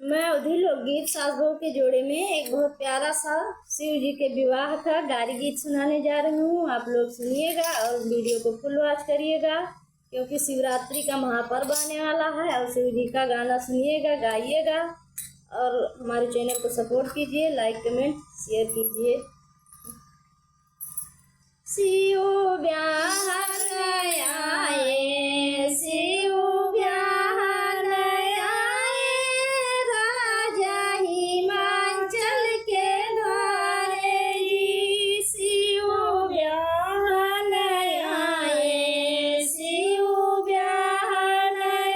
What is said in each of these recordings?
मैं अवधि लोकगीत सास बहू के जोड़े में एक बहुत प्यारा सा शिव जी के विवाह का गारी गीत सुनाने जा रही हूँ। आप लोग सुनिएगा और वीडियो को फुल वॉच करिएगा, क्योंकि शिवरात्रि का महापर्व आने वाला है। और शिव जी का गाना सुनिएगा, गाइएगा और हमारे चैनल को सपोर्ट कीजिए, लाइक कमेंट शेयर कीजिए। शिव ब्याह आए, शिव ब्याह आए, राजा हिमाचल के द्वारे जी। शिव ब्याह आए, शिव ब्याह आए,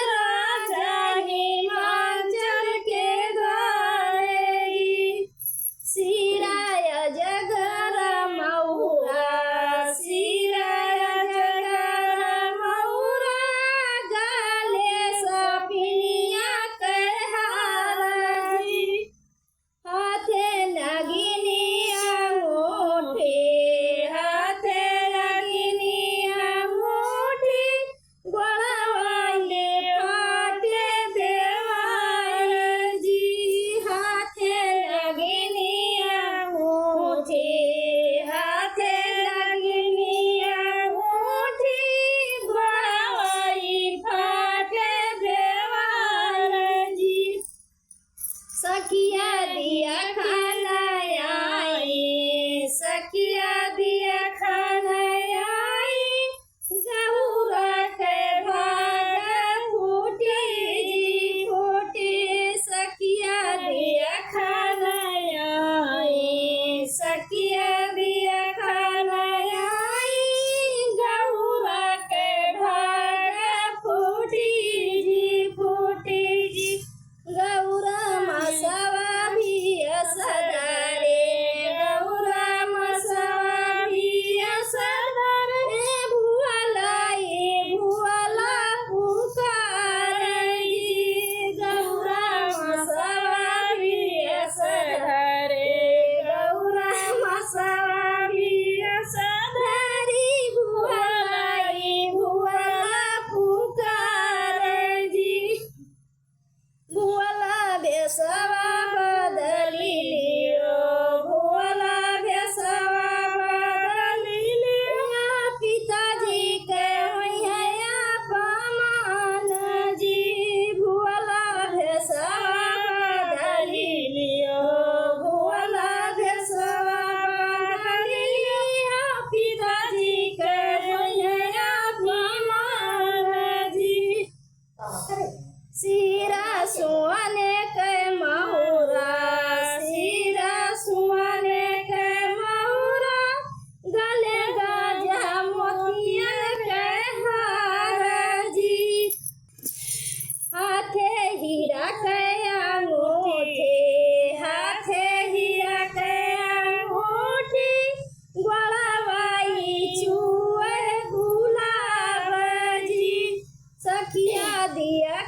राजा हिमाचल के द्वारे जी। सिराय जगर मऊरा, सिराय जगर मऊरा, गाले सपिनिया कहार जी। हाथे नगिनी अंगूठी, हाथे नगिनी अंगूठी, गोड़वाले फाटे देवार जी। हाथे नगिनी अंगूठी, हाथे नगिनी अंगूठी, गोड़वाई फाटे देवार जी। सखिया दिया खाना आई, सखिया दिया खाना आई, गौरा के भाग फूटी जी फूटी। सखिया दिया खाना आई, सखिया दिया खाना आई, गौरा के भाग फूटी जी। गौरा मसवा भी असदारे, गौरा मसवा भी असदारे, भुअला पुकार जी। गौरा मसवा भी असदारे, गौरा मसवा भी असदारी, भुअला पुकार जी। भुअला भेसवा बदली लियो, भुअला भेसवा बदली लियो, पिताजी के होइया अपमान जी। भुअला भेसवा बदली लियो, भुअला भेसवा बदली लियो, पिताजी के होइया अपमान जी। सिरा सुआने के महुरा, सिरा सुआने के महुरा, गले गाजा मोतिया के हार जी। हाथे हीरा के अंगूठी, हाथे हीरा के अंगूठी, गोड़वाई छुए गुलाब जी। सखिया दिया